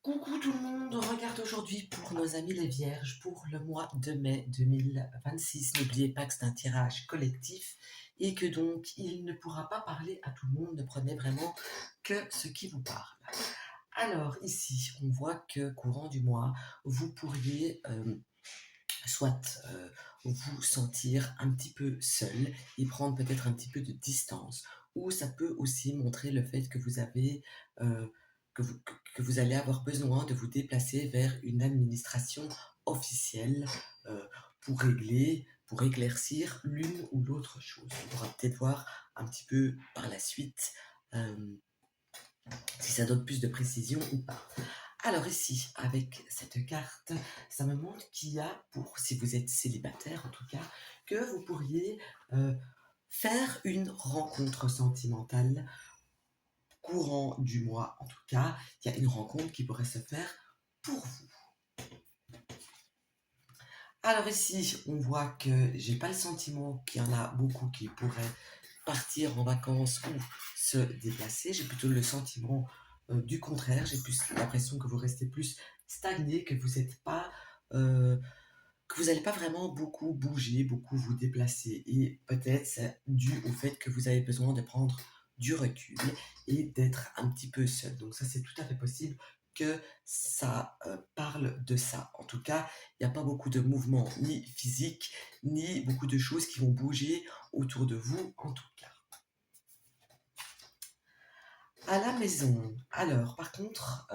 Coucou tout le monde, on regarde aujourd'hui pour nos amis les Vierges pour le mois de mai 2026. N'oubliez pas que c'est un tirage collectif et que donc il ne pourra pas parler à tout le monde. Ne prenez vraiment que ce qui vous parle. Alors ici, on voit que courant du mois, vous pourriez soit vous sentir un petit peu seul et prendre peut-être un petit peu de distance, ou ça peut aussi montrer le fait que vous avez que vous allez avoir besoin de vous déplacer vers une administration officielle euh, pour régler, pour éclaircir l'une ou l'autre chose. On pourra peut-être voir un petit peu par la suite euh, si ça donne plus de précision ou pas. Alors ici, avec cette carte, ça me montre qu'il y a, pour si vous êtes célibataire en tout cas, que vous pourriez euh, faire une rencontre sentimentale courant du mois. En tout cas, il y a une rencontre qui pourrait se faire pour vous. Alors ici, on voit que j'ai pas le sentiment qu'il y en a beaucoup qui pourraient partir en vacances ou se déplacer. J'ai plutôt le sentiment du contraire. J'ai plus l'impression que vous restez plus stagné, que vous n'êtes pas, que vous n'allez pas vraiment beaucoup bouger, beaucoup vous déplacer. Et peut-être c'est dû au fait que vous avez besoin de prendre du recul et d'être un petit peu seul. Donc ça, c'est tout à fait possible que ça parle de ça. En tout cas, il n'y a pas beaucoup de mouvements ni physiques, ni beaucoup de choses qui vont bouger autour de vous, en tout cas. À la maison, alors par contre,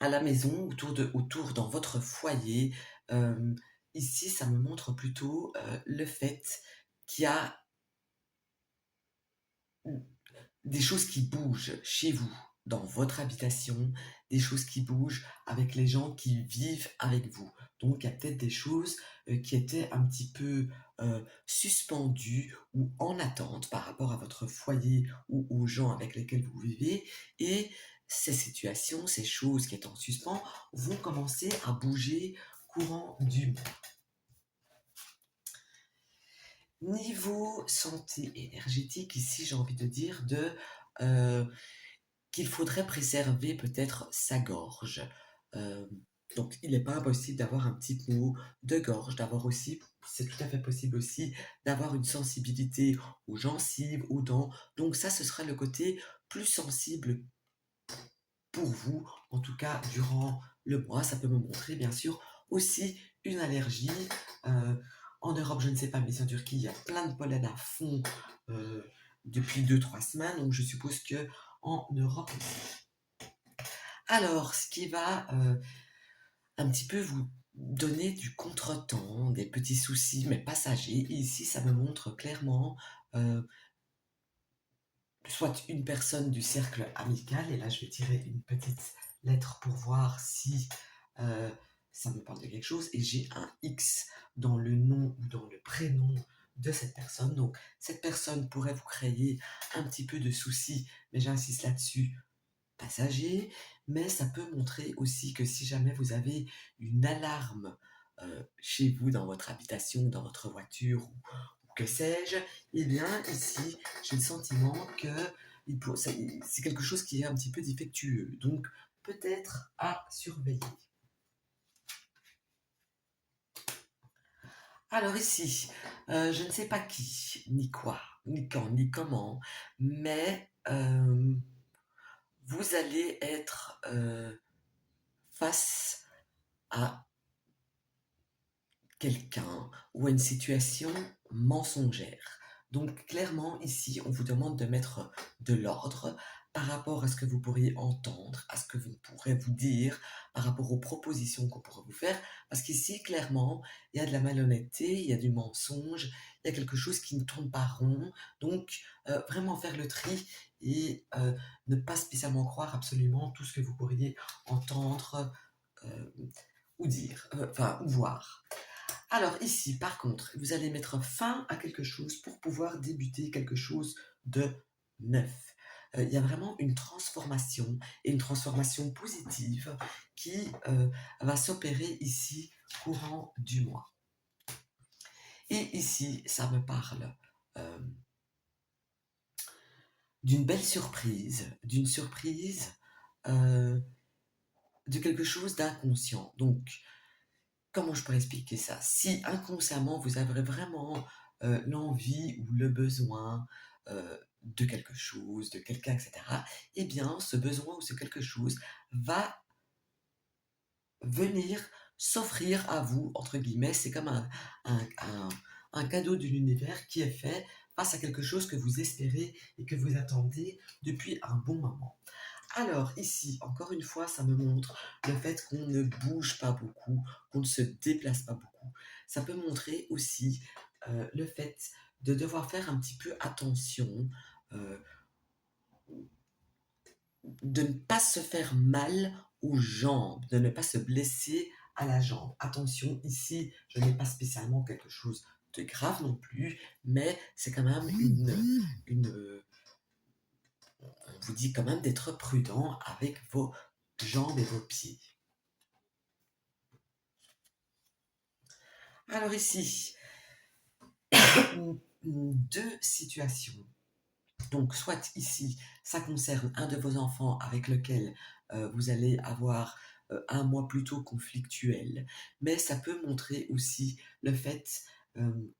à la maison, autour dans votre foyer, euh, ici ça me montre plutôt le fait qu'il y a des choses qui bougent chez vous, dans votre habitation, des choses qui bougent avec les gens qui vivent avec vous. Donc il y a peut-être des choses qui étaient un petit peu suspendues ou en attente par rapport à votre foyer ou aux gens avec lesquels vous vivez. Et ces situations, ces choses qui étaient en suspens vont commencer à bouger courant du mois. Niveau santé énergétique, ici j'ai envie de dire euh, qu'il faudrait préserver peut-être sa gorge. Euh, donc, il n'est pas impossible d'avoir un petit mot de gorge, d'avoir aussi, c'est tout à fait possible aussi, d'avoir une sensibilité aux gencives, aux dents. Donc, ça, ce sera le côté plus sensible pour vous, en tout cas durant le mois. Ça peut me montrer, bien sûr, aussi une allergie. Euh, En Europe, je ne sais pas, mais en Turquie, il y a plein de pollen à fond euh, depuis 2 3 semaines. Donc, je suppose que en Europe, alors, ce qui va un petit peu vous donner du contretemps, des petits soucis, mais passagers. Et ici, ça me montre clairement euh, soit une personne du cercle amical, et là, je vais tirer une petite lettre pour voir si euh, ça me parle de quelque chose, et j'ai un X dans le nom ou dans le prénom de cette personne. Donc, cette personne pourrait vous créer un petit peu de soucis, mais j'insiste là-dessus, passager, mais ça peut montrer aussi que si jamais vous avez une alarme chez vous, dans votre habitation, dans votre voiture, ou que sais-je, eh bien ici, j'ai le sentiment que c'est quelque chose qui est un petit peu défectueux, donc peut-être à surveiller. Alors ici, je ne sais pas qui, ni quoi, ni quand, ni comment, mais vous allez être face à quelqu'un ou à une situation mensongère. Donc clairement, ici, on vous demande de mettre de l'ordre par rapport à ce que vous pourriez entendre, à ce que vous pourrez vous dire, par rapport aux propositions qu'on pourrait vous faire, parce qu'ici, clairement, il y a de la malhonnêteté, il y a du mensonge, il y a quelque chose qui ne tourne pas rond. Donc, vraiment faire le tri et ne pas spécialement croire absolument tout ce que vous pourriez entendre euh, ou dire, enfin, ou voir. Alors ici, par contre, vous allez mettre fin à quelque chose pour pouvoir débuter quelque chose de neuf. Il y a vraiment une transformation, et une transformation positive qui va s'opérer ici courant du mois. Et ici, ça me parle euh, d'une belle surprise, d'une surprise euh, de quelque chose d'inconscient. Donc, comment je pourrais expliquer ça? Si inconsciemment vous avez vraiment l'envie ou le besoin de quelque chose, de quelqu'un, etc., eh bien, ce besoin ou ce quelque chose va venir s'offrir à vous, entre guillemets. C'est comme un, un- un cadeau de l'univers qui est fait face à quelque chose que vous espérez et que vous attendez depuis un bon moment. Alors ici, encore une fois, ça me montre le fait qu'on ne bouge pas beaucoup, qu'on ne se déplace pas beaucoup. Ça peut montrer aussi le fait de devoir faire un petit peu attention, euh, de ne pas se faire mal aux jambes, de ne pas se blesser à la jambe. Attention, ici, je n'ai pas spécialement quelque chose de grave non plus, mais c'est quand même on vous dit quand même d'être prudent avec vos jambes et vos pieds. Alors ici, deux situations. Donc, soit ici, ça concerne un de vos enfants avec lequel vous allez avoir un mois plutôt conflictuel, mais ça peut montrer aussi le fait euh,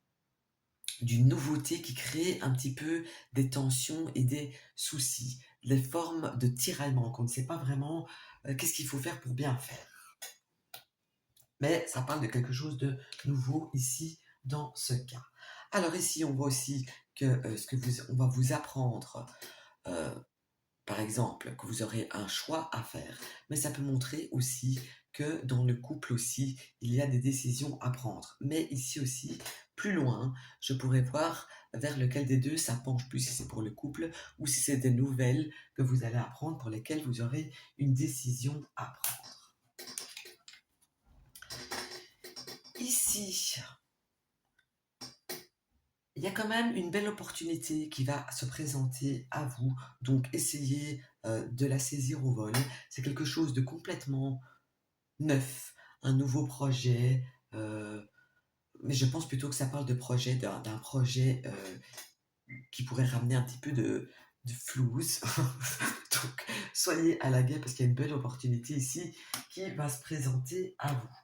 d'une nouveauté qui crée un petit peu des tensions et des soucis, des formes de tiraillement, qu'on ne sait pas vraiment qu'est-ce qu'il faut faire pour bien faire. Mais ça parle de quelque chose de nouveau ici dans ce cas. Alors ici, on voit aussi que on va vous apprendre, euh, par exemple, que vous aurez un choix à faire. Mais ça peut montrer aussi que dans le couple aussi, il y a des décisions à prendre. Mais ici aussi, plus loin, je pourrais voir vers lequel des deux ça penche plus, si c'est pour le couple ou si c'est des nouvelles que vous allez apprendre pour lesquelles vous aurez une décision à prendre. Ici, il y a quand même une belle opportunité qui va se présenter à vous, donc essayez de la saisir au vol. C'est quelque chose de complètement neuf, un nouveau projet, mais je pense plutôt que ça parle de projet, d'un projet qui pourrait ramener un petit peu de flouze. Donc soyez à la guet parce qu'il y a une belle opportunité ici qui va se présenter à vous.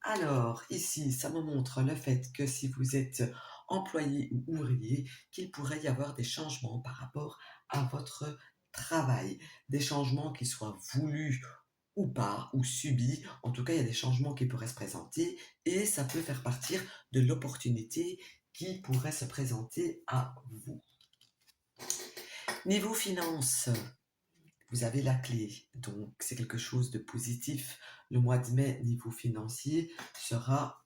Alors, ici, ça me montre le fait que si vous êtes employé ou ouvrier, qu'il pourrait y avoir des changements par rapport à votre travail. Des changements qui soient voulus ou pas, ou subis. En tout cas, il y a des changements qui pourraient se présenter et ça peut faire partir de l'opportunité qui pourrait se présenter à vous. Niveau finance, vous avez la clé, donc c'est quelque chose de positif. Le mois de mai, niveau financier, sera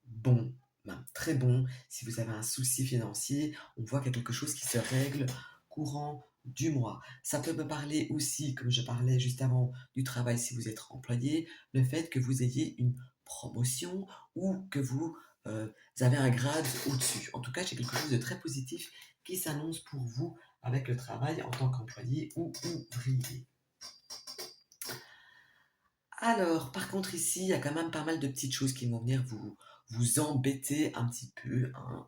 bon, même très bon. Si vous avez un souci financier, on voit qu'il y a quelque chose qui se règle courant du mois. Ça peut me parler aussi, comme je parlais juste avant, du travail si vous êtes employé, le fait que vous ayez une promotion ou que vous avez un grade au-dessus. En tout cas, c'est quelque chose de très positif qui s'annonce pour vous avec le travail en tant qu'employé ou ouvrier. Alors, par contre, ici, il y a quand même pas mal de petites choses qui vont venir vous embêter un petit peu, hein,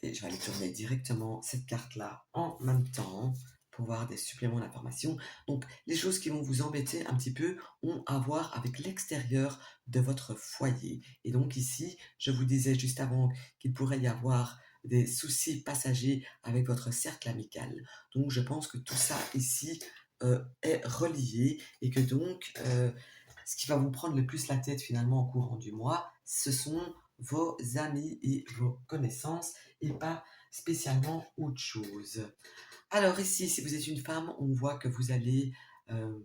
et je vais aller tourner directement cette carte-là en même temps pour voir des suppléments d'informations. Donc, les choses qui vont vous embêter un petit peu ont à voir avec l'extérieur de votre foyer. Et donc ici, je vous disais juste avant qu'il pourrait y avoir des soucis passagers avec votre cercle amical. Donc, je pense que tout ça ici est relié et que donc, ce qui va vous prendre le plus la tête finalement au courant du mois, ce sont vos amis et vos connaissances et pas spécialement autre chose. Alors ici, si vous êtes une femme, on voit que vous allez euh,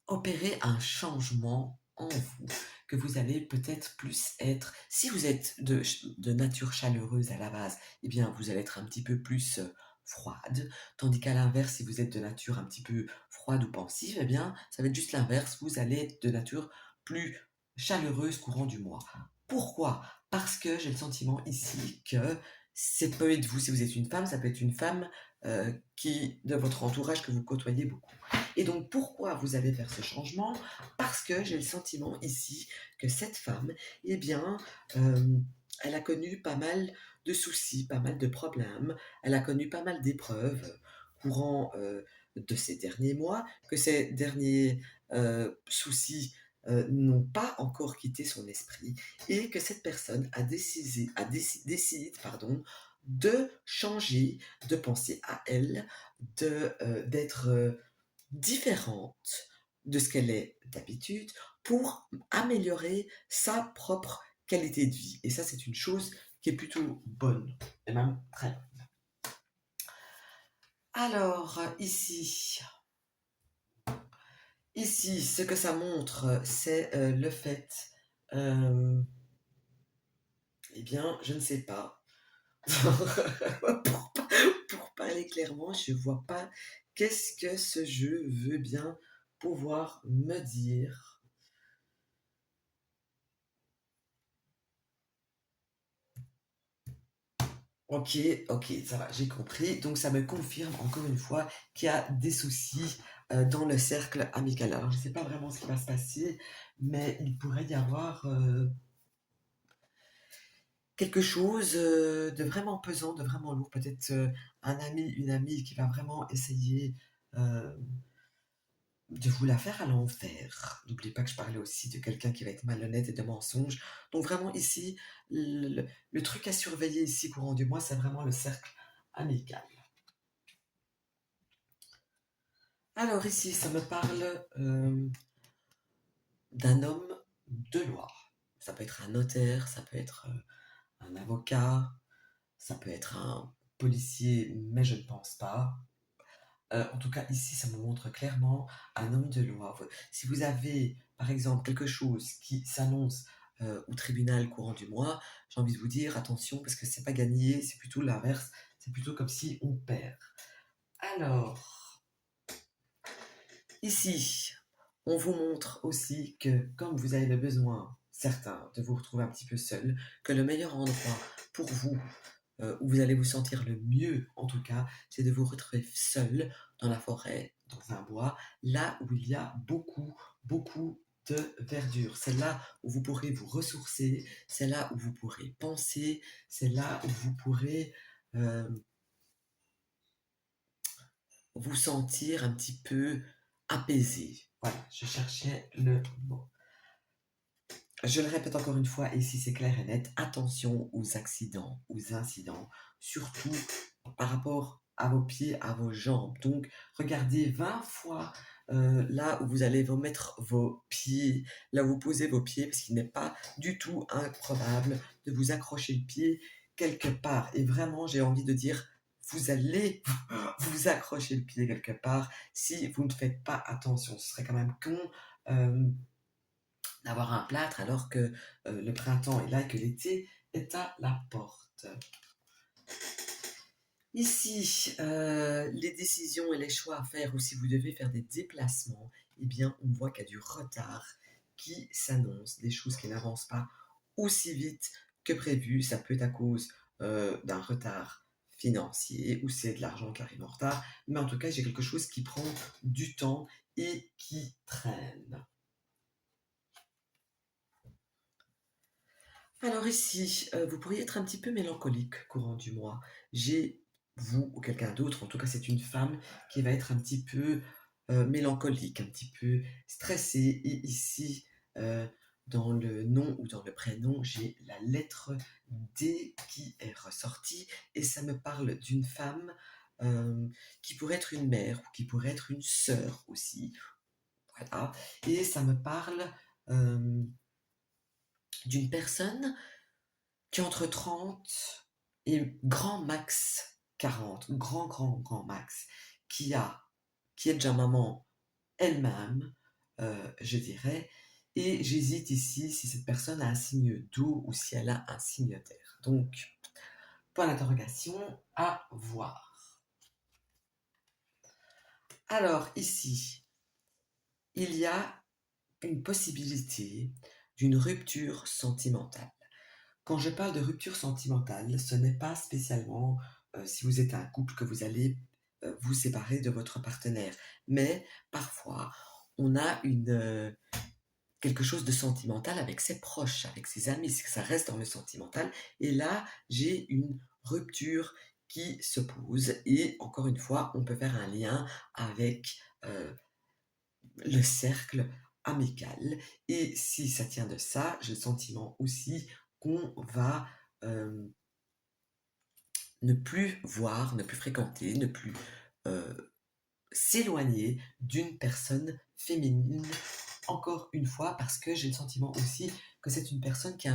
opérer un changement en vous, que vous allez peut-être plus être, si vous êtes de nature chaleureuse à la base, eh bien vous allez être un petit peu plus froide, tandis qu'à l'inverse, si vous êtes de nature un petit peu froide ou pensive, eh bien ça va être juste l'inverse, vous allez être de nature plus chaleureuse courant du mois. Pourquoi? Parce que j'ai le sentiment ici que c'est peut être vous, si vous êtes une femme, ça peut être une femme de votre entourage que vous côtoyez beaucoup. Et donc, pourquoi vous allez faire ce changement? Parce que j'ai le sentiment ici que cette femme, eh bien, euh, elle a connu pas mal de soucis, pas mal de problèmes, elle a connu pas mal d'épreuves courant de ces derniers mois, que ces derniers soucis n'ont pas encore quitté son esprit et que cette personne décide de changer, de penser à elle, d'être différente de ce qu'elle est d'habitude pour améliorer sa propre qualité de vie. Et ça, c'est une chose qui est plutôt bonne, et même très bonne. Alors, ici, ce que ça montre, c'est le fait, euh, eh bien, je ne sais pas. pour, pour parler clairement, je ne vois pas qu'est-ce que ce jeu veut bien pouvoir me dire. Ok, ok, ça va, j'ai compris. Donc ça me confirme encore une fois qu'il y a des soucis dans le cercle amical. Alors je ne sais pas vraiment ce qui va se passer, mais il pourrait y avoir quelque chose de vraiment pesant, de vraiment lourd. Peut-être un ami, une amie qui va vraiment essayer euh, de vous la faire à l'envers. N'oubliez pas que je parlais aussi de quelqu'un qui va être malhonnête et de mensonge. Donc vraiment ici, le truc à surveiller ici courant du mois, c'est vraiment le cercle amical. Alors ici, ça me parle d'un homme de loi. Ça peut être un notaire, ça peut être un avocat, ça peut être un policier, mais je ne pense pas. En tout cas, ici, ça me montre clairement un homme de loi. Si vous avez, par exemple, quelque chose qui s'annonce au tribunal courant du mois, j'ai envie de vous dire attention parce que c'est pas gagné, c'est plutôt l'inverse. C'est plutôt comme si on perd. Alors, ici, on vous montre aussi que comme vous avez le besoin, certains, de vous retrouver un petit peu seul, que le meilleur endroit pour vous, où vous allez vous sentir le mieux, en tout cas, c'est de vous retrouver seul dans la forêt, dans un bois, là où il y a beaucoup, beaucoup de verdure. C'est là où vous pourrez vous ressourcer, c'est là où vous pourrez penser, c'est là où vous pourrez euh, vous sentir un petit peu apaisé. Voilà, je cherchais le mot. Je le répète encore une fois, et ici c'est clair et net, attention aux accidents, aux incidents, surtout par rapport à vos pieds, à vos jambes. Donc regardez 20 fois là où vous allez vous mettre vos pieds, là où vous posez vos pieds, parce qu'il n'est pas du tout improbable de vous accrocher le pied quelque part. Et vraiment, j'ai envie de dire, vous allez vous accrocher le pied quelque part si vous ne faites pas attention. Ce serait quand même con. euh, d'avoir un plâtre alors que le printemps est là et que l'été est à la porte. Ici, les décisions et les choix à faire ou si vous devez faire des déplacements, eh bien, on voit qu'il y a du retard qui s'annonce, des choses qui n'avancent pas aussi vite que prévu. Ça peut être à cause d'un retard financier ou c'est de l'argent qui arrive en retard, mais en tout cas, j'ai quelque chose qui prend du temps et qui traîne. Alors ici, vous pourriez être un petit peu mélancolique courant du mois. J'ai, vous ou quelqu'un d'autre, en tout cas c'est une femme qui va être un petit peu mélancolique, un petit peu stressée. Et ici, euh, dans le nom ou dans le prénom, j'ai la lettre D qui est ressortie et ça me parle d'une femme qui pourrait être une mère ou qui pourrait être une sœur aussi. Voilà. Et ça me parle euh, d'une personne qui a entre 30 et grand max 40, grand max, qui a, qui est déjà maman elle-même, je dirais, et j'hésite ici si cette personne a un signe d'eau ou si elle a un signe terre. Donc, point d'interrogation à voir. Alors ici, il y a une possibilité d'une rupture sentimentale. Quand je parle de rupture sentimentale, ce n'est pas spécialement si vous êtes un couple que vous allez vous séparer de votre partenaire, mais parfois on a quelque chose de sentimental avec ses proches, avec ses amis, ça reste dans le sentimental, et là j'ai une rupture qui se pose et encore une fois, on peut faire un lien avec le cercle amical et si ça tient de ça, j'ai le sentiment aussi qu'on va ne plus voir, ne plus fréquenter, ne plus s'éloigner d'une personne féminine, encore une fois, parce que j'ai le sentiment aussi que c'est une personne qui a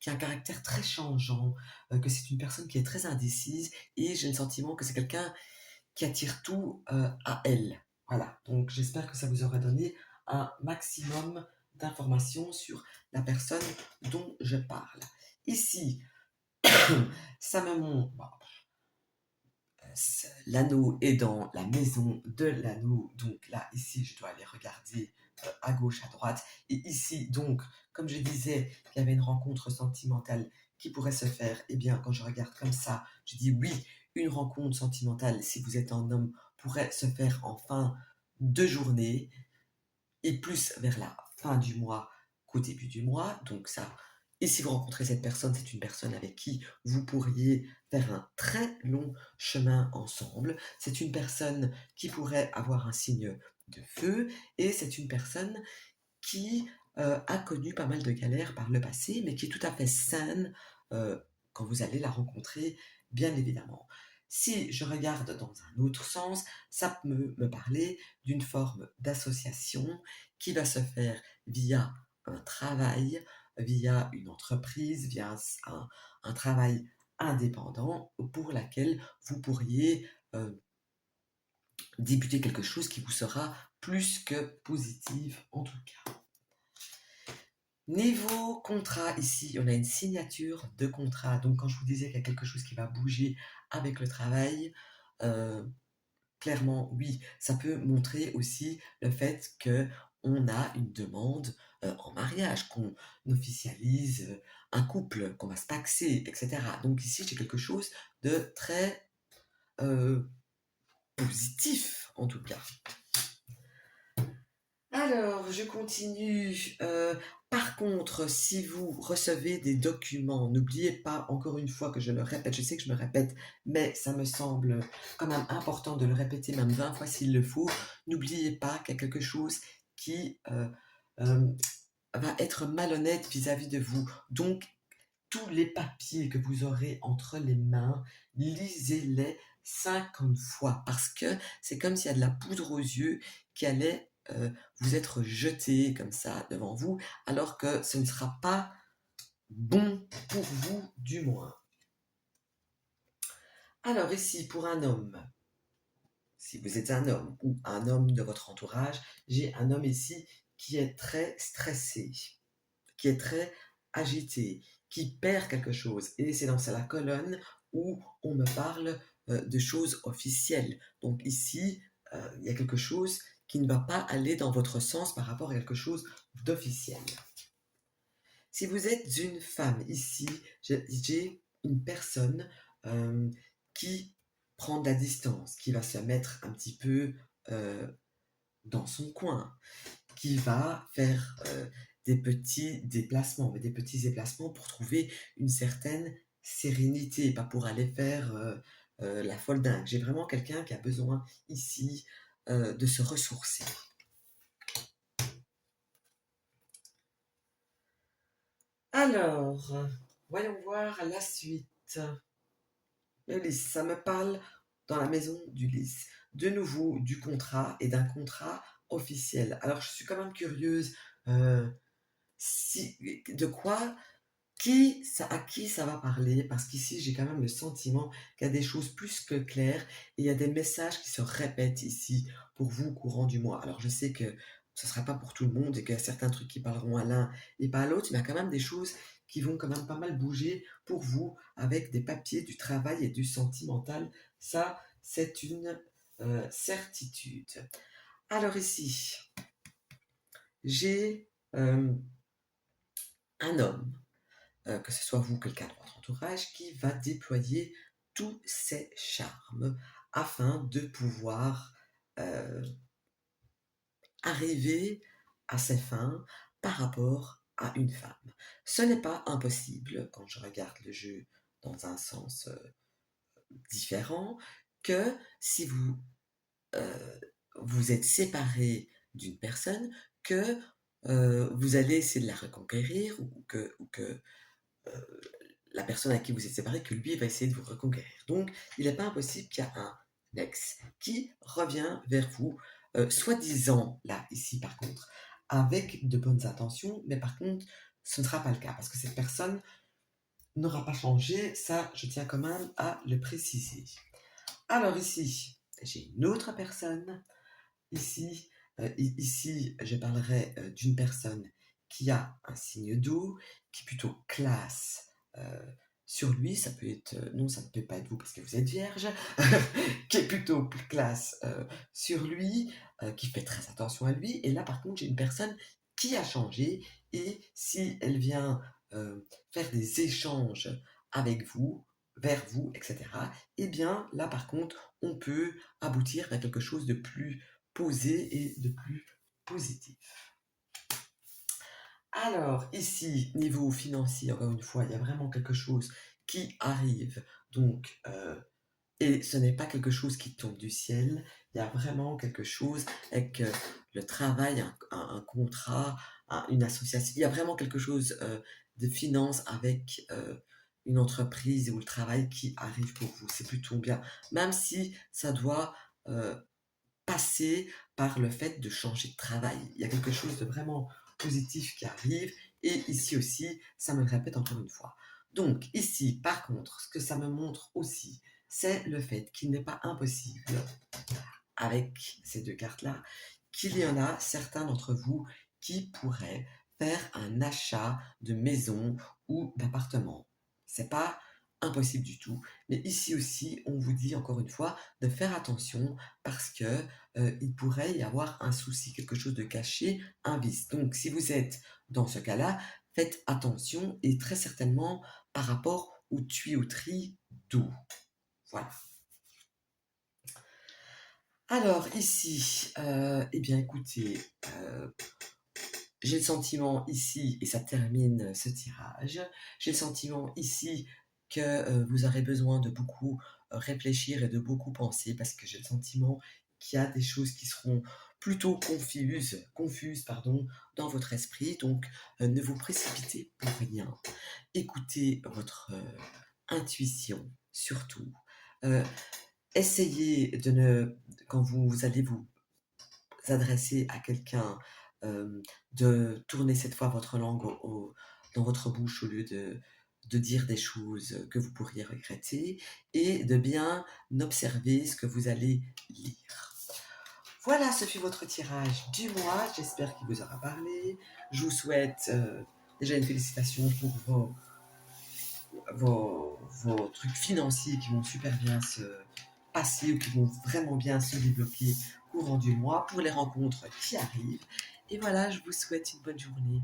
un caractère très changeant, que c'est une personne qui est très indécise, et j'ai le sentiment que c'est quelqu'un qui attire tout à elle. Voilà, donc j'espère que ça vous aura donné un maximum d'informations sur la personne dont je parle. Ici, ça me montre, bon, l'anneau est dans la maison de l'anneau, donc là, ici, je dois aller regarder à gauche, à droite, et ici, donc, comme je disais, il y avait une rencontre sentimentale qui pourrait se faire, eh bien, quand je regarde comme ça, je dis oui, une rencontre sentimentale, si vous êtes un homme, pourrait se faire en fin de journée, et plus vers la fin du mois qu'au début du mois, donc ça, et si vous rencontrez cette personne, c'est une personne avec qui vous pourriez faire un très long chemin ensemble. C'est une personne qui pourrait avoir un signe de feu et c'est une personne qui a connu pas mal de galères par le passé, mais qui est tout à fait saine euh, quand vous allez la rencontrer, bien évidemment. Si je regarde dans un autre sens, ça peut me parler d'une forme d'association qui va se faire via un travail, via une entreprise, via un travail indépendant pour laquelle vous pourriez débuter quelque chose qui vous sera plus que positif en tout cas. Niveau contrat, ici, on a une signature de contrat. Donc, quand je vous disais qu'il y a quelque chose qui va bouger avec le travail, euh, clairement, oui, ça peut montrer aussi le fait qu'on a une demande en mariage, qu'on officialise un couple, qu'on va se paxer, etc. Donc, ici, j'ai quelque chose de très euh, positif, en tout cas. Alors, je continue. Par contre, si vous recevez des documents, n'oubliez pas, encore une fois que je le répète, je sais que je me répète, mais ça me semble quand même important de le répéter même 20 fois s'il le faut. N'oubliez pas qu'il y a quelque chose qui euh, va être malhonnête vis-à-vis de vous. Donc, tous les papiers que vous aurez entre les mains, lisez-les 50 fois parce que c'est comme s'il y a de la poudre aux yeux qui allait vous être jetée comme ça devant vous, alors que ce ne sera pas bon pour vous du moins. Alors ici, pour un homme, si vous êtes un homme ou un homme de votre entourage, j'ai un homme ici qui est très stressé, qui est très agité, qui perd quelque chose. Et c'est dans la colonne où on me parle de choses officielles. Donc ici, il y a quelque chose qui ne va pas aller dans votre sens par rapport à quelque chose d'officiel. Si vous êtes une femme ici, j'ai une personne qui prend de la distance, qui va se mettre un petit peu dans son coin, qui va faire des petits déplacements, mais des petits déplacements pour trouver une certaine sérénité, pas pour aller faire la folle dingue. J'ai vraiment quelqu'un qui a besoin ici de se ressourcer. Alors, voyons voir la suite. Le lys, ça me parle dans la maison du lys. De nouveau, du contrat et d'un contrat officiel. Alors, je suis quand même curieuse. De quoi, à qui ça va parler, parce qu'ici j'ai quand même le sentiment qu'il y a des choses plus que claires et il y a des messages qui se répètent ici pour vous au courant du mois. Alors je sais que ce ne sera pas pour tout le monde et qu'il y a certains trucs qui parleront à l'un et pas à l'autre, mais il y a quand même des choses qui vont quand même pas mal bouger pour vous avec des papiers, du travail et du sentimental. Ça, c'est une certitude. Alors ici, j'ai un homme, que ce soit vous, quelqu'un de votre entourage, qui va déployer tous ses charmes afin de pouvoir arriver à ses fins par rapport à une femme. Ce n'est pas impossible quand je regarde le jeu dans un sens différent que si euh, vous êtes séparé d'une personne, que vous allez essayer de la reconquérir ou que la personne à qui vous êtes séparé, que lui va essayer de vous reconquérir. Donc, il n'est pas impossible qu'il y a un ex qui revient vers vous, soi-disant, là, ici, par contre, avec de bonnes intentions, mais par contre, ce ne sera pas le cas, parce que cette personne n'aura pas changé, ça, je tiens quand même à le préciser. Alors ici, j'ai une autre personne. Ici, je parlerai d'une personne qui a un signe d'eau, qui est plutôt classe sur lui. Ça peut être, non, ça ne peut pas être vous parce que vous êtes vierge, qui est plutôt classe sur lui, qui fait très attention à lui. Et là, par contre, j'ai une personne qui a changé et si elle vient faire des échanges avec vous, vers vous, etc., eh bien, là, par contre, on peut aboutir à quelque chose de plus posé et de plus positif. Alors, ici, niveau financier, encore une fois, il y a vraiment quelque chose qui arrive. Donc, et ce n'est pas quelque chose qui tombe du ciel. Il y a vraiment quelque chose avec le travail, un contrat, une association. Il y a vraiment quelque chose de finance avec une entreprise ou le travail qui arrive pour vous. C'est plutôt bien. Même si ça doit passer par le fait de changer de travail. Il y a quelque chose de vraiment positif qui arrive. Et ici aussi, ça me le répète encore une fois. Donc ici, par contre, ce que ça me montre aussi, c'est le fait qu'il n'est pas impossible, avec ces deux cartes-là, qu'il y en a certains d'entre vous qui pourraient faire un achat de maison ou d'appartement. C'est pas impossible du tout. Mais ici aussi, on vous dit encore une fois de faire attention parce que il pourrait y avoir un souci, quelque chose de caché, un vice. Donc, si vous êtes dans ce cas-là, faites attention et très certainement par rapport aux tuyauteries d'eau. Voilà. Alors ici, eh bien écoutez, j'ai le sentiment ici, et ça termine ce tirage, j'ai le sentiment ici que vous aurez besoin de beaucoup réfléchir et de beaucoup penser, parce que j'ai le sentiment qu'il y a des choses qui seront plutôt confuses pardon, dans votre esprit, donc ne vous précipitez pour rien. Écoutez votre intuition, surtout. Euh, Essayez de ne, quand vous allez vous adresser à quelqu'un, de tourner cette fois votre langue dans votre bouche au lieu de dire des choses que vous pourriez regretter et de bien observer ce que vous allez lire. Voilà, ce fut votre tirage du mois. J'espère qu'il vous aura parlé. Je vous souhaite déjà une félicitation pour vos trucs financiers qui vont super bien se passer ou qui vont vraiment bien se débloquer courant du mois pour les rencontres qui arrivent. Et voilà, je vous souhaite une bonne journée.